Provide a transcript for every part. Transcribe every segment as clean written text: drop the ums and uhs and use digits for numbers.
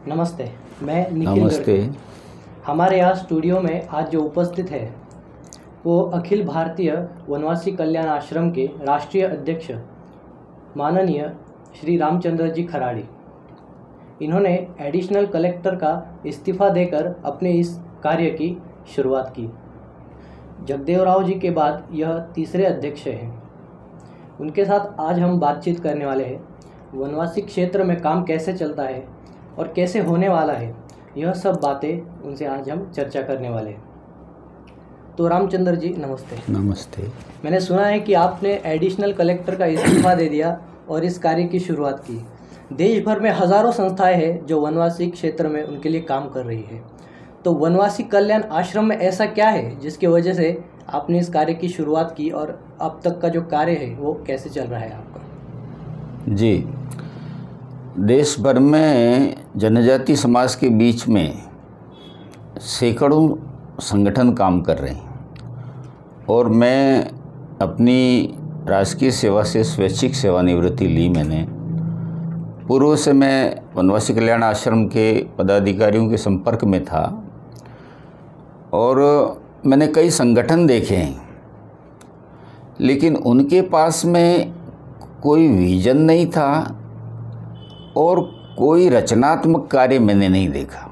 नमस्ते, मैं निखिल नमस्ते। हमारे यहाँ स्टूडियो में आज जो उपस्थित है वो अखिल भारतीय वनवासी कल्याण आश्रम के राष्ट्रीय अध्यक्ष माननीय श्री रामचंद्र जी खराड़ी। इन्होंने एडिशनल कलेक्टर का इस्तीफ़ा देकर अपने इस कार्य की शुरुआत की। जगदेव राव जी के बाद यह तीसरे अध्यक्ष हैं। उनके साथ आज हम बातचीत करने वाले हैं। वनवासी क्षेत्र में काम कैसे चलता है और कैसे होने वाला है, यह सब बातें उनसे आज हम चर्चा करने वाले हैं। तो रामचंद्र जी नमस्ते। नमस्ते। मैंने सुना है कि आपने एडिशनल कलेक्टर का इस्तीफा दे दिया और इस कार्य की शुरुआत की। देश भर में हज़ारों संस्थाएं हैं जो वनवासी क्षेत्र में उनके लिए काम कर रही है। तो वनवासी कल्याण आश्रम में ऐसा क्या है जिसकी वजह से आपने इस कार्य की शुरुआत की और अब तक का जो कार्य है वो कैसे चल रहा है आपका? जी, देश भर में जनजाति समाज के बीच में सैकड़ों संगठन काम कर रहे हैं और मैं अपनी राजकीय सेवा से स्वैच्छिक सेवानिवृत्ति ली। मैंने पूर्व से मैं वनवासी कल्याण आश्रम के पदाधिकारियों के संपर्क में था और मैंने कई संगठन देखे हैं, लेकिन उनके पास में कोई विजन नहीं था और कोई रचनात्मक कार्य मैंने नहीं देखा।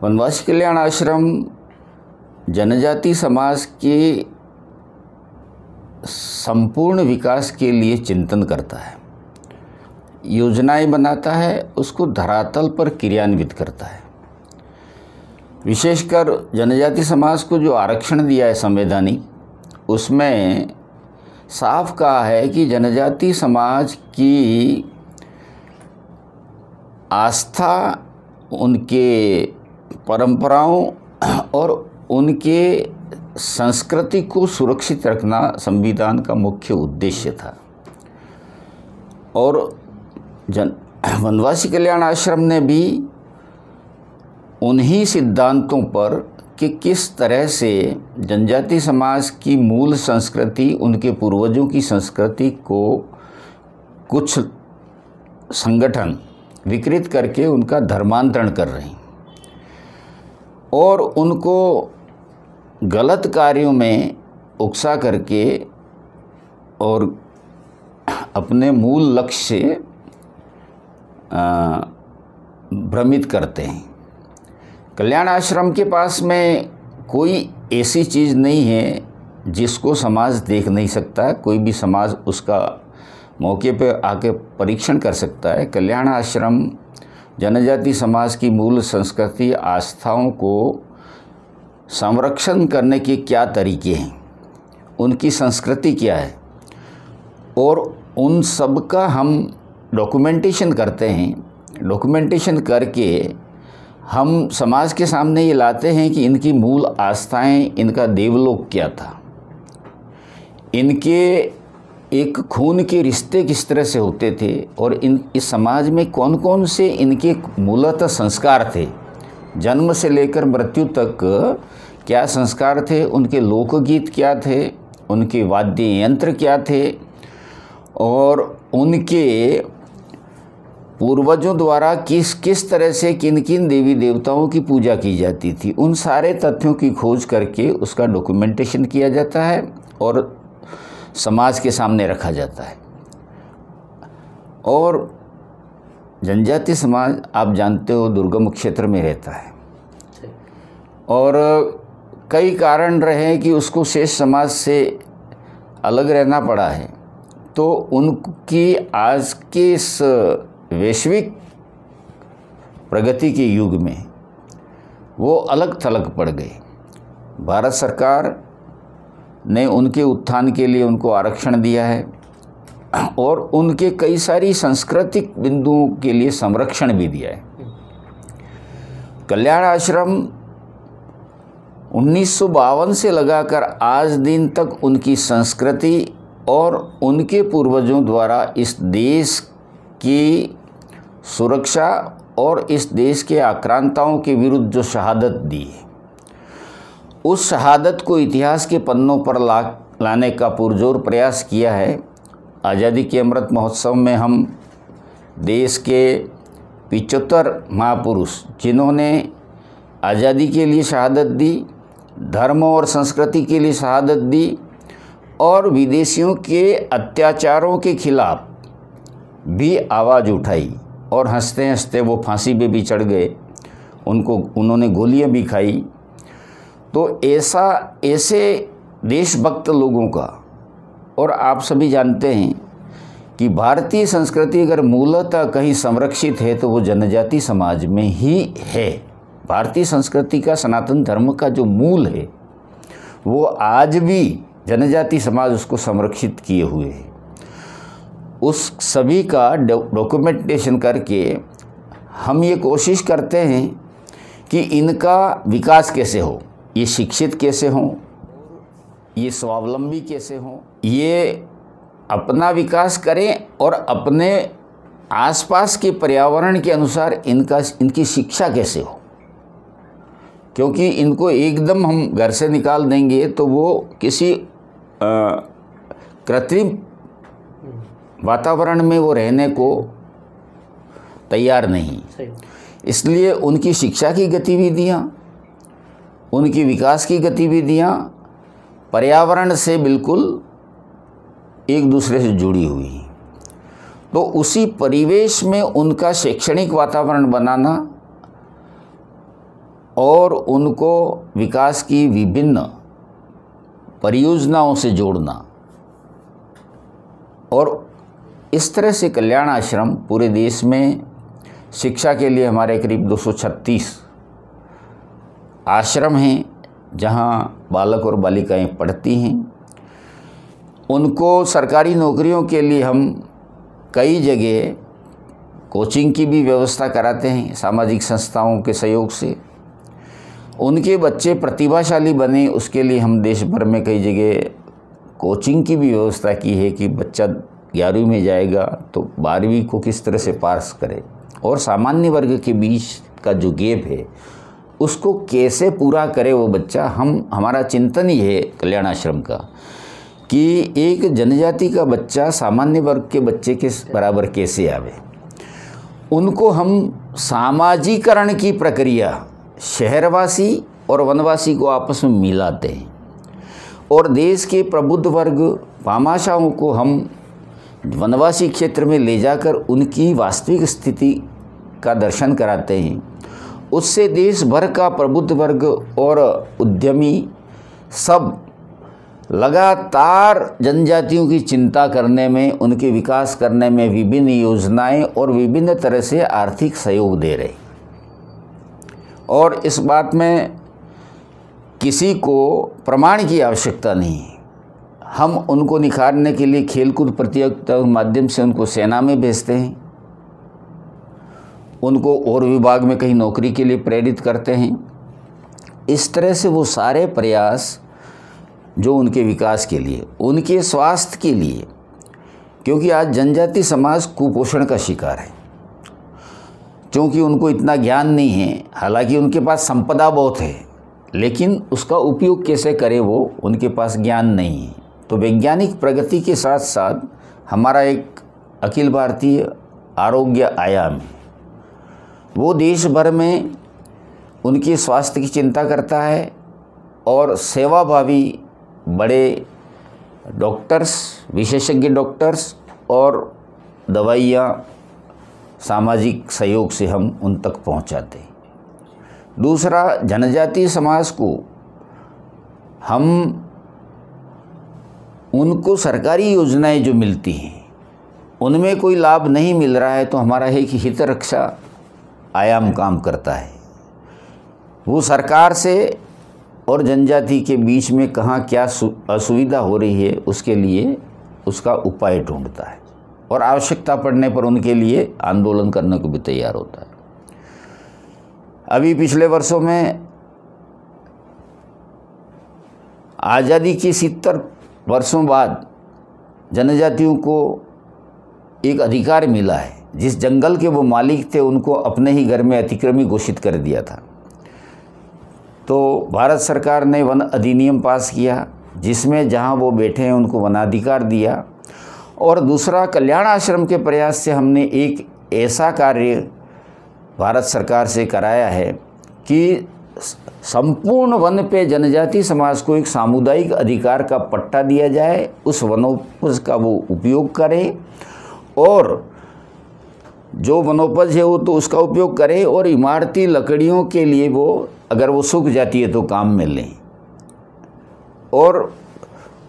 वनवासी कल्याण आश्रम जनजाति समाज के संपूर्ण विकास के लिए चिंतन करता है, योजनाएं बनाता है, उसको धरातल पर क्रियान्वित करता है। विशेषकर जनजाति समाज को जो आरक्षण दिया है संवैधानिक, उसमें साफ कहा है कि जनजाति समाज की आस्था, उनके परंपराओं और उनके संस्कृति को सुरक्षित रखना संविधान का मुख्य उद्देश्य था। और वनवासी कल्याण आश्रम ने भी उन्हीं सिद्धांतों पर कि किस तरह से जनजाति समाज की मूल संस्कृति, उनके पूर्वजों की संस्कृति को कुछ संगठन विकृत करके उनका धर्मांतरण कर रहे हैं और उनको गलत कार्यों में उकसा करके और अपने मूल लक्ष्य से भ्रमित करते हैं। कल्याण आश्रम के पास में कोई ऐसी चीज़ नहीं है जिसको समाज देख नहीं सकता। कोई भी समाज उसका मौके पे आके परीक्षण कर सकता है। कल्याण आश्रम जनजाति समाज की मूल संस्कृति, आस्थाओं को संरक्षण करने के क्या तरीके हैं, उनकी संस्कृति क्या है, और उन सब का हम डॉक्यूमेंटेशन करते हैं। डॉक्यूमेंटेशन करके हम समाज के सामने ये लाते हैं कि इनकी मूल आस्थाएं, इनका देवलोक क्या था, इनके एक खून के रिश्ते किस तरह से होते थे और इस समाज में कौन कौन से इनके मूलतः संस्कार थे, जन्म से लेकर मृत्यु तक क्या संस्कार थे, उनके लोकगीत क्या थे, उनके वाद्य यंत्र क्या थे और उनके पूर्वजों द्वारा किस किस तरह से किन किन देवी देवताओं की पूजा की जाती थी। उन सारे तथ्यों की खोज करके उसका डॉक्यूमेंटेशन किया जाता है और समाज के सामने रखा जाता है। और जनजाति समाज आप जानते हो दुर्गम क्षेत्र में रहता है और कई कारण रहे कि उसको शेष समाज से अलग रहना पड़ा है। तो उनकी आज के इस वैश्विक प्रगति के युग में वो अलग थलग पड़ गए। भारत सरकार ने उनके उत्थान के लिए उनको आरक्षण दिया है और उनके कई सारी सांस्कृतिक बिंदुओं के लिए संरक्षण भी दिया है। कल्याण आश्रम 1952 से लगाकर आज दिन तक उनकी संस्कृति और उनके पूर्वजों द्वारा इस देश की सुरक्षा और इस देश के आक्रांताओं के विरुद्ध जो शहादत दी है, उस शहादत को इतिहास के पन्नों पर लाने का पुरजोर प्रयास किया है। आज़ादी के अमृत महोत्सव में हम देश के 75 महापुरुष जिन्होंने आज़ादी के लिए शहादत दी, धर्म और संस्कृति के लिए शहादत दी और विदेशियों के अत्याचारों के खिलाफ भी आवाज़ उठाई और हंसते हंसते वो फांसी पे भी चढ़ गए, उन्होंने गोलियां भी खाई। तो ऐसे देशभक्त लोगों का, और आप सभी जानते हैं कि भारतीय संस्कृति अगर मूलतः कहीं संरक्षित है तो वो जनजाति समाज में ही है। भारतीय संस्कृति का, सनातन धर्म का जो मूल है वो आज भी जनजाति समाज उसको संरक्षित किए हुए है। उस सभी का डॉक्यूमेंटेशन करके हम ये कोशिश करते हैं कि इनका विकास कैसे हो, ये शिक्षित कैसे हों, ये स्वावलंबी कैसे हों, ये अपना विकास करें और अपने आसपास के पर्यावरण के अनुसार इनकी शिक्षा कैसे हो। क्योंकि इनको एकदम हम घर से निकाल देंगे तो वो किसी कृत्रिम वातावरण में वो रहने को तैयार नहीं। इसलिए उनकी शिक्षा की गतिविधियाँ, उनकी विकास की गतिविधियाँ पर्यावरण से बिल्कुल एक दूसरे से जुड़ी हुई हैं। तो उसी परिवेश में उनका शैक्षणिक वातावरण बनाना और उनको विकास की विभिन्न परियोजनाओं से जोड़ना, और इस तरह से कल्याण आश्रम पूरे देश में शिक्षा के लिए हमारे करीब 236 आश्रम हैं जहां बालक और बालिकाएं पढ़ती हैं। उनको सरकारी नौकरियों के लिए हम कई जगह कोचिंग की भी व्यवस्था कराते हैं सामाजिक संस्थाओं के सहयोग से। उनके बच्चे प्रतिभाशाली बने उसके लिए हम देश भर में कई जगह कोचिंग की भी व्यवस्था की है कि बच्चा 11वीं में जाएगा तो 12वीं को किस तरह से पास करे, और सामान्य वर्ग के बीच का जो गैप है उसको कैसे पूरा करे वो बच्चा। हमारा चिंतन ही है कल्याण आश्रम का कि एक जनजाति का बच्चा सामान्य वर्ग के बच्चे के बराबर कैसे आवे। उनको हम सामाजिकरण की प्रक्रिया शहरवासी और वनवासी को आपस में मिलाते हैं, और देश के प्रबुद्ध वर्ग भामाशाहों को हम वनवासी क्षेत्र में ले जाकर उनकी वास्तविक स्थिति का दर्शन कराते हैं। उससे देश भर का प्रबुद्ध वर्ग और उद्यमी सब लगातार जनजातियों की चिंता करने में, उनके विकास करने में विभिन्न योजनाएं और विभिन्न तरह से आर्थिक सहयोग दे रहे। और इस बात में किसी को प्रमाण की आवश्यकता नहीं है। हम उनको निखारने के लिए खेलकूद प्रतियोगिता के माध्यम से उनको सेना में भेजते हैं, उनको और विभाग में कहीं नौकरी के लिए प्रेरित करते हैं। इस तरह से वो सारे प्रयास जो उनके विकास के लिए, उनके स्वास्थ्य के लिए, क्योंकि आज जनजाति समाज कुपोषण का शिकार है, क्योंकि उनको इतना ज्ञान नहीं है। हालांकि उनके पास संपदा बहुत है, लेकिन उसका उपयोग कैसे करें वो उनके पास ज्ञान नहीं है। तो वैज्ञानिक प्रगति के साथ साथ हमारा एक अखिल भारतीय आरोग्य आयाम है, वो देश भर में उनके स्वास्थ्य की चिंता करता है, और सेवाभावी बड़े डॉक्टर्स, विशेषज्ञ डॉक्टर्स और दवाइयाँ सामाजिक सहयोग से हम उन तक पहुंचाते हैं। दूसरा, जनजातीय समाज को हम उनको सरकारी योजनाएं जो मिलती हैं उनमें कोई लाभ नहीं मिल रहा है तो हमारा है कि हित रक्षा आयाम काम करता है। वो सरकार से और जनजाति के बीच में कहाँ क्या असुविधा हो रही है उसके लिए उसका उपाय ढूंढता है, और आवश्यकता पड़ने पर उनके लिए आंदोलन करने को भी तैयार होता है। अभी पिछले वर्षों में आज़ादी के 70 वर्षों बाद जनजातियों को एक अधिकार मिला है। जिस जंगल के वो मालिक थे उनको अपने ही घर में अतिक्रमी घोषित कर दिया था, तो भारत सरकार ने वन अधिनियम पास किया जिसमें जहां वो बैठे हैं उनको वनाधिकार दिया। और दूसरा, कल्याण आश्रम के प्रयास से हमने एक ऐसा कार्य भारत सरकार से कराया है कि संपूर्ण वन पे जनजाति समाज को एक सामुदायिक अधिकार का पट्टा दिया जाए, उस वनोपज का वो उपयोग करें और जो वनोपज है वो तो उसका उपयोग करें और इमारती लकड़ियों के लिए वो अगर वो सूख जाती है तो काम में लें और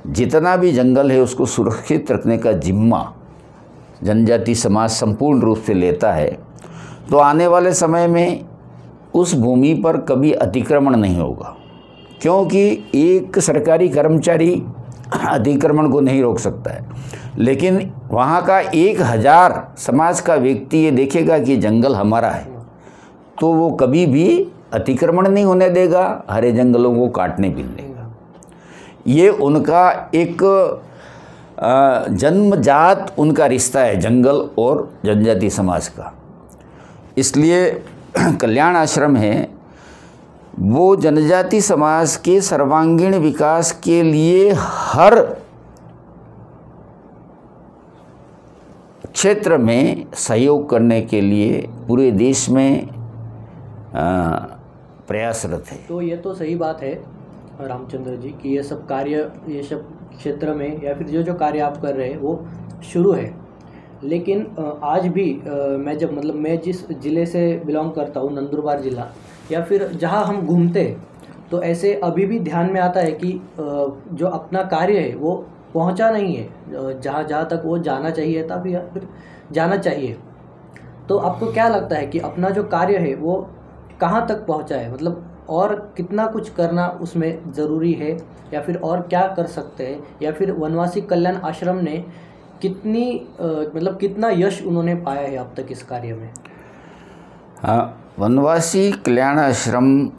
जितना भी जंगल है उसको सुरक्षित रखने का जिम्मा जनजाति समाज संपूर्ण रूप से लेता है। तो आने वाले समय में उस भूमि पर कभी अतिक्रमण नहीं होगा, क्योंकि एक सरकारी कर्मचारी अतिक्रमण को नहीं रोक सकता है, लेकिन वहाँ का 1000 समाज का व्यक्ति ये देखेगा कि जंगल हमारा है तो वो कभी भी अतिक्रमण नहीं होने देगा, हरे जंगलों को काटने भी नहीं देगा। ये उनका एक जन्मजात उनका रिश्ता है जंगल और जनजाति समाज का। इसलिए कल्याण आश्रम है वो जनजाति समाज के सर्वांगीण विकास के लिए हर क्षेत्र में सहयोग करने के लिए पूरे देश में प्रयासरत है। तो ये तो सही बात है रामचंद्र जी कि ये सब कार्य, ये सब क्षेत्र में या फिर जो कार्य आप कर रहे हैं वो शुरू है, लेकिन आज भी मैं जिस ज़िले से बिलोंग करता हूँ, नंदुरबार ज़िला, या फिर जहाँ हम घूमते तो ऐसे अभी भी ध्यान में आता है कि जो अपना कार्य है वो पहुँचा नहीं है जहाँ तक वो जाना चाहिए था या फिर जाना चाहिए। तो आपको क्या लगता है कि अपना जो कार्य है वो कहाँ तक पहुँचा है, मतलब और कितना कुछ करना उसमें ज़रूरी है, या फिर और क्या कर सकते हैं, या फिर वनवासी कल्याण आश्रम ने कितना यश उन्होंने पाया है अब तक इस कार्य में? हाँ, वनवासी कल्याण आश्रम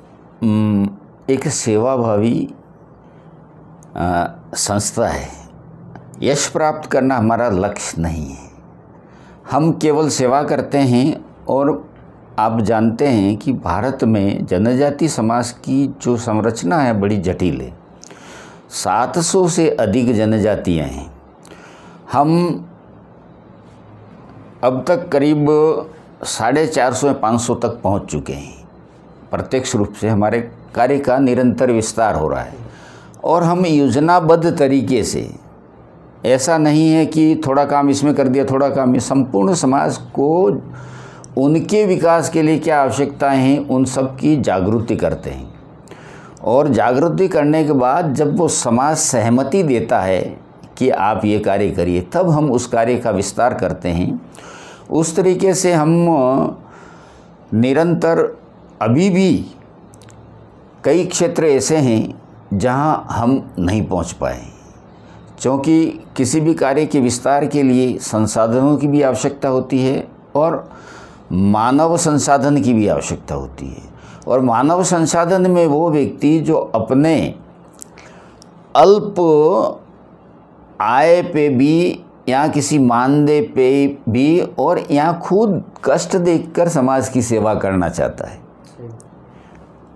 एक सेवाभावी संस्था है। यश प्राप्त करना हमारा लक्ष्य नहीं है, हम केवल सेवा करते हैं। और आप जानते हैं कि भारत में जनजाति समाज की जो संरचना है बड़ी जटिल है। 700 से अधिक जनजातियाँ हैं। हम अब तक करीब 450-500 तक पहुंच चुके हैं। प्रत्यक्ष रूप से हमारे कार्य का निरंतर विस्तार हो रहा है और हम योजनाबद्ध तरीके से, ऐसा नहीं है कि थोड़ा काम इसमें कर दिया थोड़ा काम में, संपूर्ण समाज को उनके विकास के लिए क्या आवश्यकताएं हैं उन सब की जागृति करते हैं। और जागृति करने के बाद जब वो समाज सहमति देता है कि आप ये कार्य करिए, तब हम उस कार्य का विस्तार करते हैं। उस तरीके से हम निरंतर, अभी भी कई क्षेत्र ऐसे हैं जहां हम नहीं पहुंच पाए, क्योंकि किसी भी कार्य के विस्तार के लिए संसाधनों की भी आवश्यकता होती है और मानव संसाधन की भी आवश्यकता होती है। और मानव संसाधन में वो व्यक्ति जो अपने अल्प आय पे भी या किसी मानदेय पे भी और या खुद कष्ट देखकर समाज की सेवा करना चाहता है।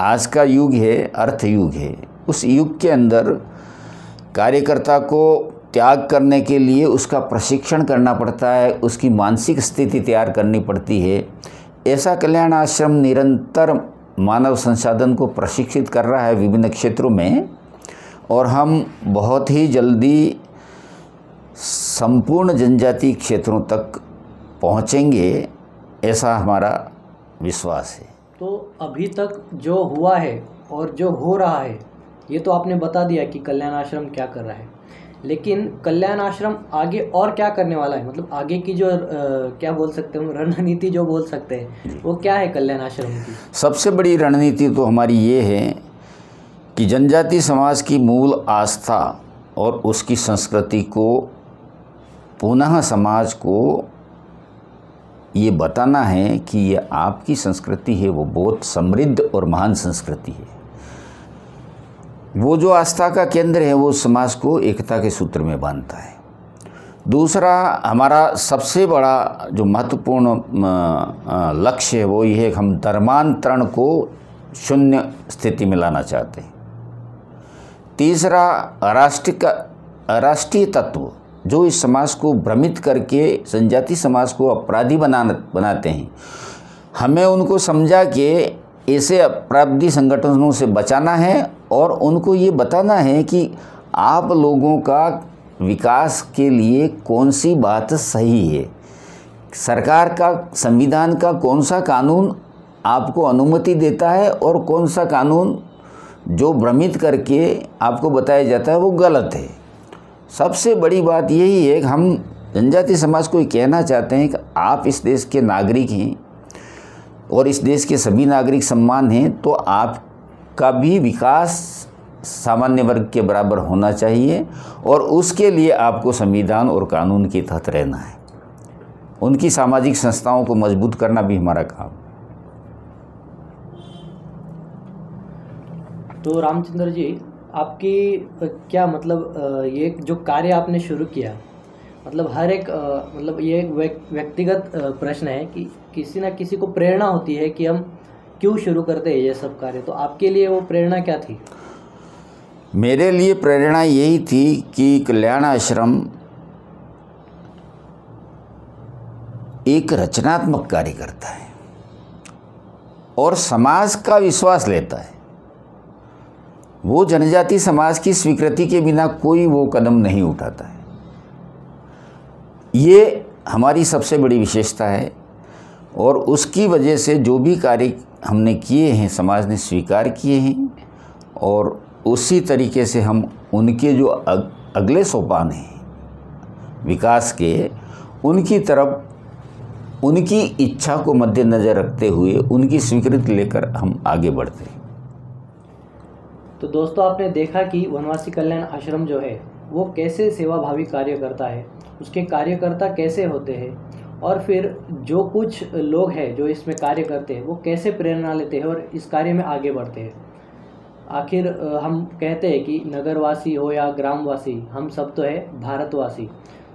आज का युग है, अर्थ युग है। उस युग के अंदर कार्यकर्ता को त्याग करने के लिए उसका प्रशिक्षण करना पड़ता है, उसकी मानसिक स्थिति तैयार करनी पड़ती है। ऐसा कल्याण आश्रम निरंतर मानव संसाधन को प्रशिक्षित कर रहा है विभिन्न क्षेत्रों में, और हम बहुत ही जल्दी संपूर्ण जनजाति क्षेत्रों तक पहुंचेंगे, ऐसा हमारा विश्वास है। तो अभी तक जो हुआ है और जो हो रहा है ये तो आपने बता दिया कि कल्याण आश्रम क्या कर रहा है, लेकिन कल्याण आश्रम आगे और क्या करने वाला है, मतलब आगे की जो क्या बोल सकते हैं, रणनीति जो बोल सकते हैं वो क्या है कल्याण आश्रम की? सबसे बड़ी रणनीति तो हमारी ये है कि जनजाति समाज की मूल आस्था और उसकी संस्कृति को पुनः समाज को ये बताना है कि ये आपकी संस्कृति है, वो बहुत समृद्ध और महान संस्कृति है। वो जो आस्था का केंद्र है वो समाज को एकता के सूत्र में बांधता है। दूसरा, हमारा सबसे बड़ा जो महत्वपूर्ण लक्ष्य है वो ये है कि हम धर्मांतरण को शून्य स्थिति में लाना चाहते हैं। तीसरा, राष्ट्रीय तत्व जो इस समाज को भ्रमित करके जनजाति समाज को अपराधी बनाते हैं, हमें उनको समझा के ऐसे अपराधी संगठनों से बचाना है और उनको ये बताना है कि आप लोगों का विकास के लिए कौन सी बात सही है, सरकार का, संविधान का कौन सा कानून आपको अनुमति देता है और कौन सा कानून जो भ्रमित करके आपको बताया जाता है वो गलत है। सबसे बड़ी बात यही है कि हम जनजाति समाज को ये कहना चाहते हैं कि आप इस देश के नागरिक हैं और इस देश के सभी नागरिक समान हैं, तो आपका भी विकास सामान्य वर्ग के बराबर होना चाहिए और उसके लिए आपको संविधान और कानून के तहत रहना है। उनकी सामाजिक संस्थाओं को मजबूत करना भी हमारा काम। तो रामचंद्र जी, आपकी क्या मतलब ये जो कार्य आपने शुरू किया, मतलब हर एक मतलब ये एक व्यक्तिगत प्रश्न है कि किसी न किसी को प्रेरणा होती है कि हम क्यों शुरू करते हैं ये सब कार्य, तो आपके लिए वो प्रेरणा क्या थी? मेरे लिए प्रेरणा यही थी कि कल्याण आश्रम एक रचनात्मक कार्य करता है और समाज का विश्वास लेता है। वो जनजाति समाज की स्वीकृति के बिना कोई वो कदम नहीं उठाता है। ये हमारी सबसे बड़ी विशेषता है और उसकी वजह से जो भी कार्य हमने किए हैं समाज ने स्वीकार किए हैं और उसी तरीके से हम उनके जो अगले सोपान हैं विकास के, उनकी तरफ उनकी इच्छा को मद्देनज़र रखते हुए उनकी स्वीकृति लेकर हम आगे बढ़ते हैं। तो दोस्तों, आपने देखा कि वनवासी कल्याण आश्रम जो है वो कैसे सेवाभावी कार्य करता है, उसके कार्यकर्ता कैसे होते हैं और फिर जो कुछ लोग हैं जो इसमें कार्य करते हैं वो कैसे प्रेरणा लेते हैं और इस कार्य में आगे बढ़ते हैं। आखिर हम कहते हैं कि नगरवासी हो या ग्रामवासी, हम सब तो है भारतवासी।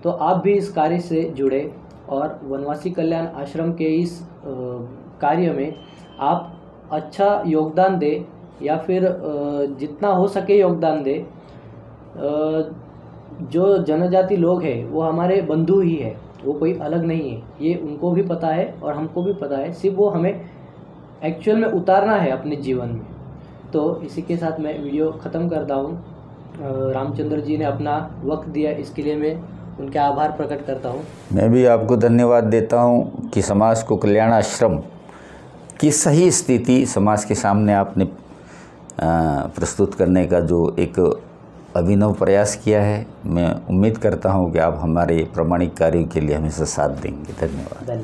तो आप भी इस कार्य से जुड़े और वनवासी कल्याण आश्रम के इस कार्य में आप अच्छा योगदान दें या फिर जितना हो सके योगदान दें। जो जनजाति लोग हैं वो हमारे बंधु ही है, वो कोई अलग नहीं है, ये उनको भी पता है और हमको भी पता है, सिर्फ वो हमें एक्चुअल में उतारना है अपने जीवन में। तो इसी के साथ मैं वीडियो ख़त्म करता हूँ। रामचंद्र जी ने अपना वक्त दिया, इसके लिए मैं उनका आभार प्रकट करता हूँ। मैं भी आपको धन्यवाद देता हूँ कि समाज को कल्याण आश्रम की सही स्थिति समाज के सामने आपने प्रस्तुत करने का जो एक अभिनव प्रयास किया है। मैं उम्मीद करता हूँ कि आप हमारे प्रामाणिक कार्यों के लिए हमेशा साथ देंगे। धन्यवाद।